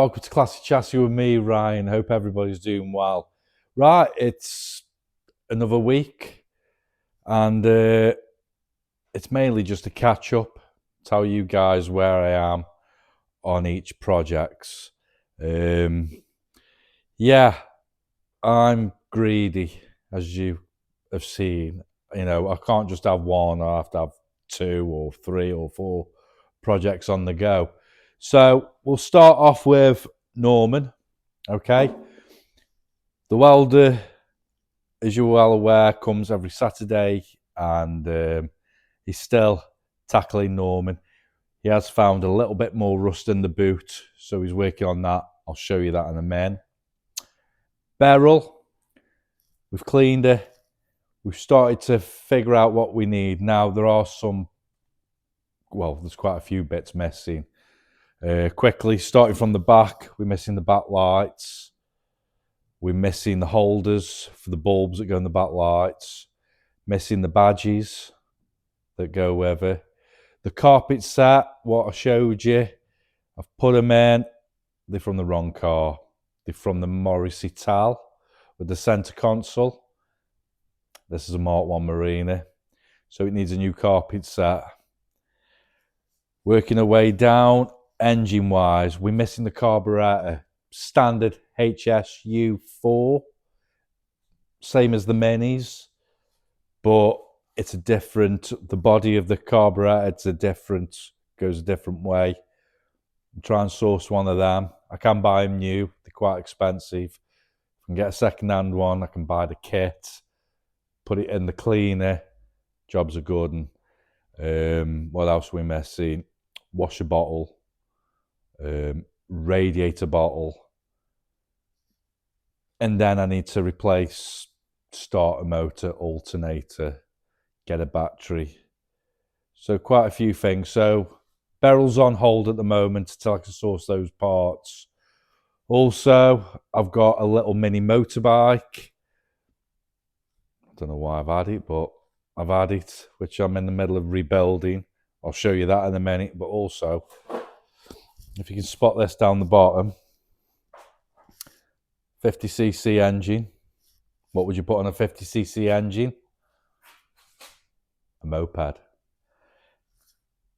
welcome to Classic Chassis with me, Ryan. Hope everybody's doing well. Right, it's another week, and it's mainly just a catch up, tell you guys where I am on each projects. Yeah, I'm greedy, as you have seen. You know, I can't just have one, I have to have 2 or 3 or 4 projects on the go. So we'll start off with Norman, okay? The welder, as you're well aware, comes every Saturday, and he's still tackling Norman. He has found a little bit more rust in the boot, so he's working on that. I'll show you that in a minute. Beryl, we've cleaned her. We've started to figure out what we need. Now, there are some, well, there's quite a few bits missing. Quickly, starting from the back, we're missing the back lights. We're missing the holders for the bulbs that go in the back lights. Missing the badges that go with it. The carpet set, what I showed you, I've put them in. They're from the wrong car. They're from the Morrissey Tal with the centre console. This is a Mark 1 Marina, so it needs a new carpet set. Working our way down, engine-wise, we're missing the carburetor. Standard HSU4, same as the Minis, but it's a different, the body of the carburetor, goes a different way. Try and source one of them. I can buy them new, they're quite expensive. I can get a second-hand one, I can buy the kit, put it in the cleaner, jobs are good. And what else are we missing? Washer bottle, radiator bottle, and then I need to replace starter motor, alternator, get a battery. So quite a few things. So Beryl's on hold at the moment until I can source those parts. Also, I've got a little mini motorbike. I don't know why I've had it, but I've had it, which I'm in the middle of rebuilding. I'll show you that in a minute. But also, if you can spot this down the bottom, 50cc engine. What would you put on a 50cc engine? A moped.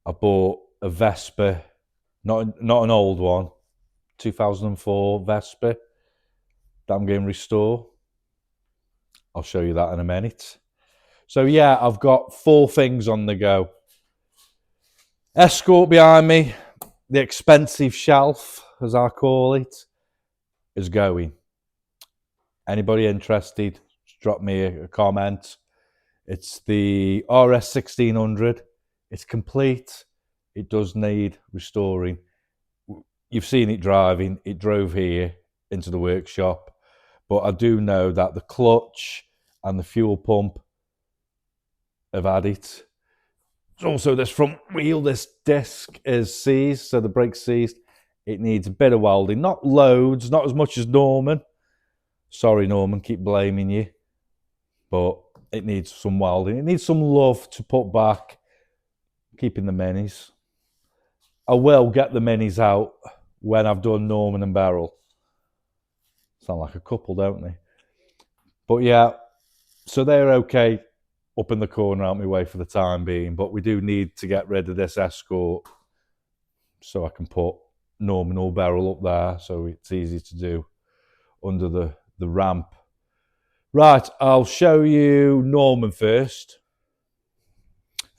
I bought a Vespa, not an old one, 2004 Vespa that I'm going to restore. I'll show you that in a minute. So yeah, I've got 4 things on the go. Escort behind me, the expensive shelf, as I call it, is going. Anybody interested, drop me a comment. It's the RS 1600. It's complete. It does need restoring. You've seen it driving. It drove here into the workshop. But I do know that the clutch and the fuel pump have had it. Also, this front wheel, this disc is seized, so the brake's seized. It needs a bit of welding. Not loads, not as much as Norman. Sorry, Norman, keep blaming you. But it needs some welding. It needs some love to put back. Keeping the minis. I will get the minis out when I've done Norman and Beryl. Sound like a couple, don't they? But yeah, so they're okay up in the corner out my way for the time being, but we do need to get rid of this Escort so I can put Norman or Beryl up there so it's easy to do under the ramp. Right, I'll show you Norman first.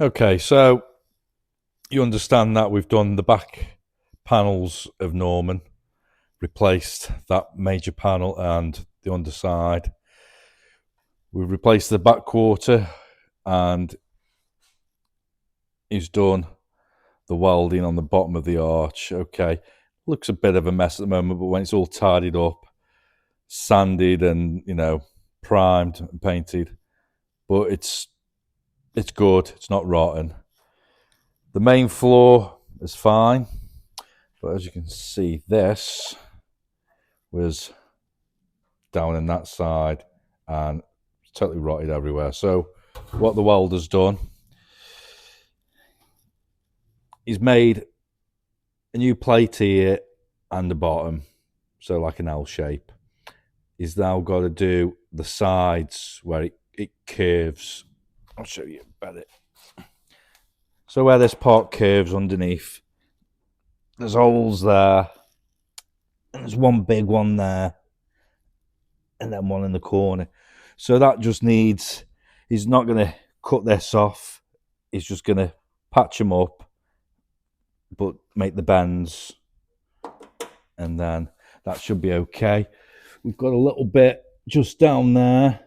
Okay, so you understand that we've done the back panels of Norman, replaced that major panel and the underside. We've replaced the back quarter and he's done the welding on the bottom of the arch. Okay, looks a bit of a mess at the moment, but when it's all tidied up, sanded and, you know, primed and painted, but it's good, it's not rotten. The main floor is fine, but as you can see, this was down in that side and totally rotted everywhere. So what the welder's done, he's made a new plate here and the bottom, so like an L shape. He's now got to do the sides where it curves. I'll show you better. So where this part curves underneath, there's holes there, and there's one big one there, and then one in the corner. So that just needs, he's not going to cut this off, he's just going to patch them up, but make the bends, and then that should be okay. We've got a little bit just down there,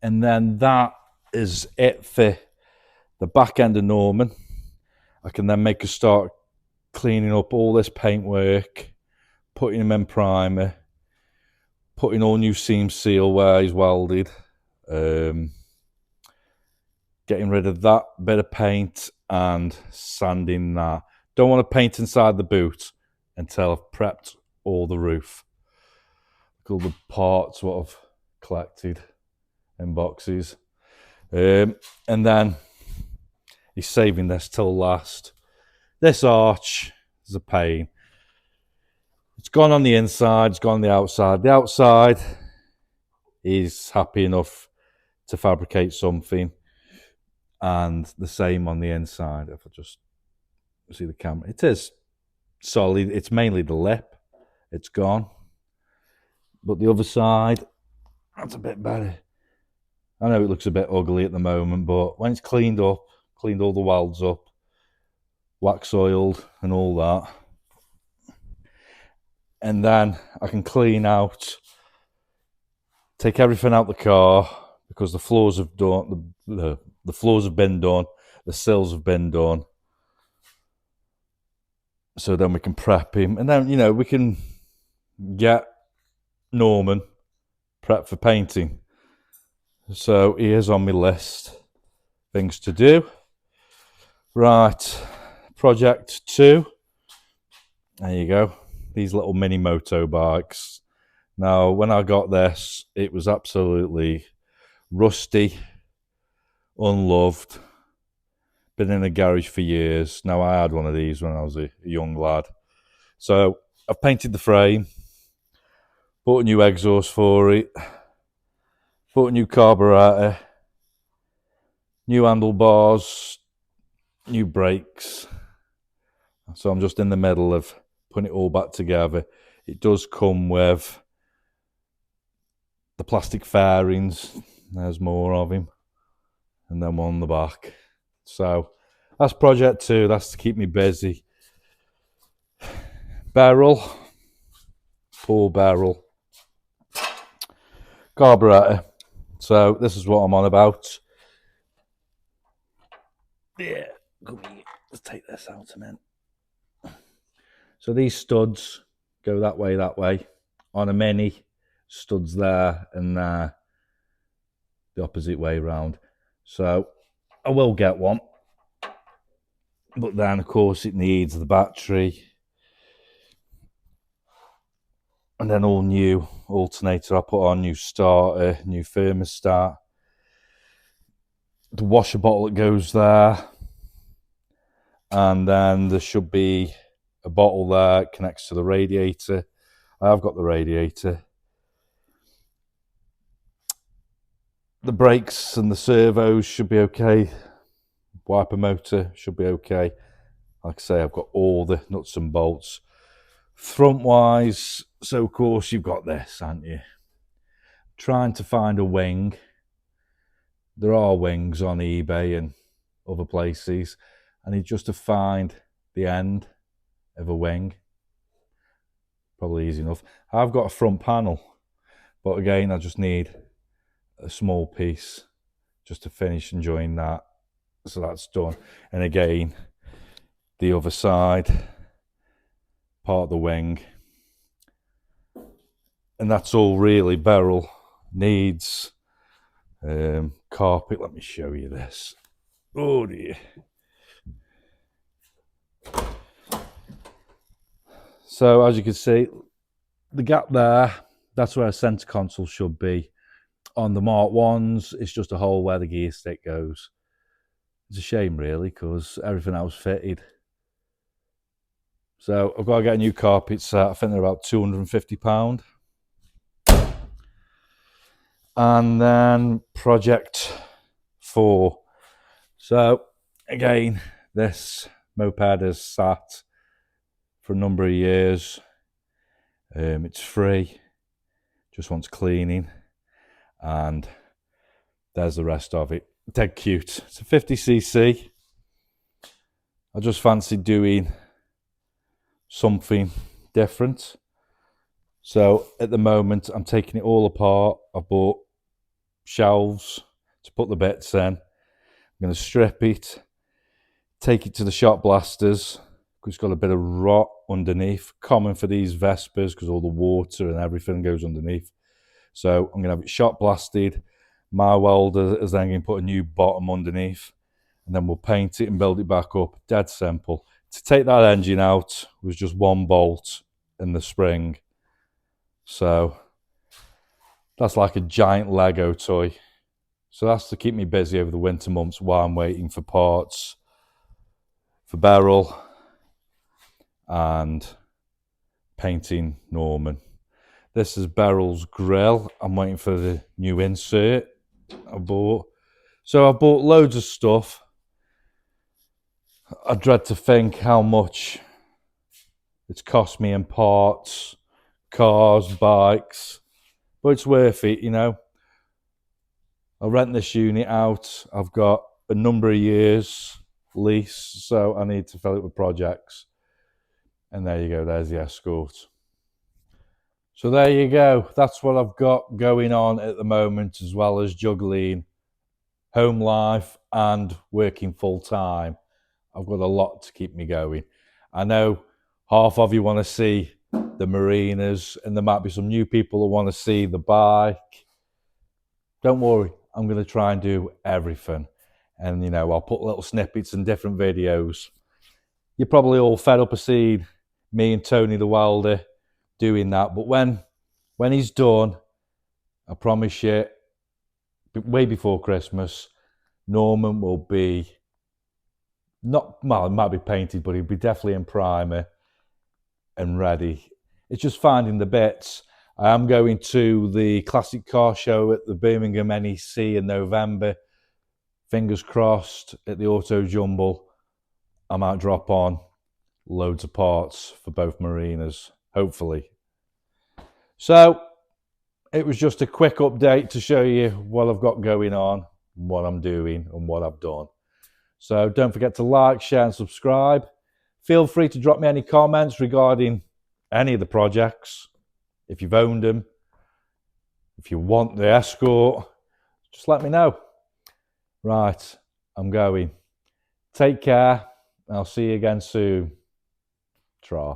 and then that is it for the back end of Norman. I can then make a start cleaning up all this paintwork, putting him in primer, putting all new seam seal where he's welded, getting rid of that bit of paint and sanding that. Don't want to paint inside the boot until I've prepped all the roof. All the parts what I've collected in boxes. And then he's saving this till last. This arch is a pain. It's gone on the inside, it's gone on the outside. The outside is happy enough to fabricate something, and the same on the inside. If I just see the camera, it is solid. It's mainly the lip, it's gone. But the other side, that's a bit better. I know it looks a bit ugly at the moment, but when it's cleaned up, cleaned all the welds up, wax oiled and all that, and then I can clean out, take everything out the car, because the floors have done, the floors have been done, the sills have been done. So then we can prep him, and then, you know, we can get Norman prep for painting. So he is on my list, things to do. Right, project 2. There you go. These little mini motorbikes. Now, when I got this, it was absolutely rusty, unloved, been in a garage for years. Now, I had one of these when I was a young lad. So I've painted the frame, bought a new exhaust for it, bought a new carburetor, new handlebars, new brakes. So I'm just in the middle of putting it all back together. It does come with the plastic fairings. There's more of him, and then one on the back. So that's project 2. That's to keep me busy. Barrel, poor barrel, carburetor. So this is what I'm on about. Yeah, let's take this out a minute. So these studs go that way. On a Mini, studs there and there, the opposite way round. So I will get one, but then of course it needs the battery, and then all new alternator I put on, new starter, new thermostat, the washer bottle that goes there, and then there should be a bottle there, connects to the radiator. I have got the radiator. The brakes and the servos should be okay. Wiper motor should be okay. Like I say, I've got all the nuts and bolts. Front wise, so of course you've got this, aren't you? Trying to find a wing. There are wings on eBay and other places. I need just to find the end of a wing. Probably easy enough. I've got a front panel, but again, I just need a small piece just to finish and join that. So that's done. And again, the other side, part of the wing. And that's all really. Beryl needs carpet. Let me show you this. Oh dear. So as you can see, the gap there, that's where a centre console should be. On the Mark 1s, it's just a hole where the gear stick goes. It's a shame really, because everything else fitted. So I've got to get a new carpet set. I think they're about £250. And then project 4. So again, this moped has sat for a number of years. It's free, just wants cleaning, and there's the rest of it. Dead cute. It's a 50cc. I just fancy doing something different. So at the moment, I'm taking it all apart. I've bought shelves to put the bits in. I'm going to strip it, take it to the shop blasters. It's got a bit of rot underneath, common for these Vespers because all the water and everything goes underneath. So I'm going to have it shot blasted. My welder is then going to put a new bottom underneath, and then we'll paint it and build it back up. Dead simple. To take that engine out was just one bolt in the spring. So that's like a giant Lego toy. So that's to keep me busy over the winter months while I'm waiting for parts for Beryl and painting Norman. This is Beryl's grill. I'm waiting for the new insert I bought. So I bought loads of stuff. I dread to think how much it's cost me in parts, cars, bikes, but it's worth it, you know. I'll rent this unit out. I've got a number of years lease, so I need to fill it with projects. And there you go, there's the Escort. So there you go. That's what I've got going on at the moment, as well as juggling home life and working full time. I've got a lot to keep me going. I know half of you want to see the marinas, and there might be some new people who want to see the bike. Don't worry, I'm going to try and do everything. And, you know, I'll put little snippets and different videos. You're probably all fed up of seeing me and Tony the welder doing that. But when he's done, I promise you, way before Christmas, Norman will be well, it might be painted, but he'll be definitely in primer and ready. It's just finding the bits. I am going to the Classic Car Show at the Birmingham NEC in November. Fingers crossed at the Auto Jumble. I might drop on loads of parts for both marinas, hopefully. So it was just a quick update to show you what I've got going on, what I'm doing, and what I've done. So don't forget to like, share, and subscribe. Feel free to drop me any comments regarding any of the projects. If you've owned them, if you want the Escort, just let me know. Right, I'm going. Take care. I'll see you again soon. Tra.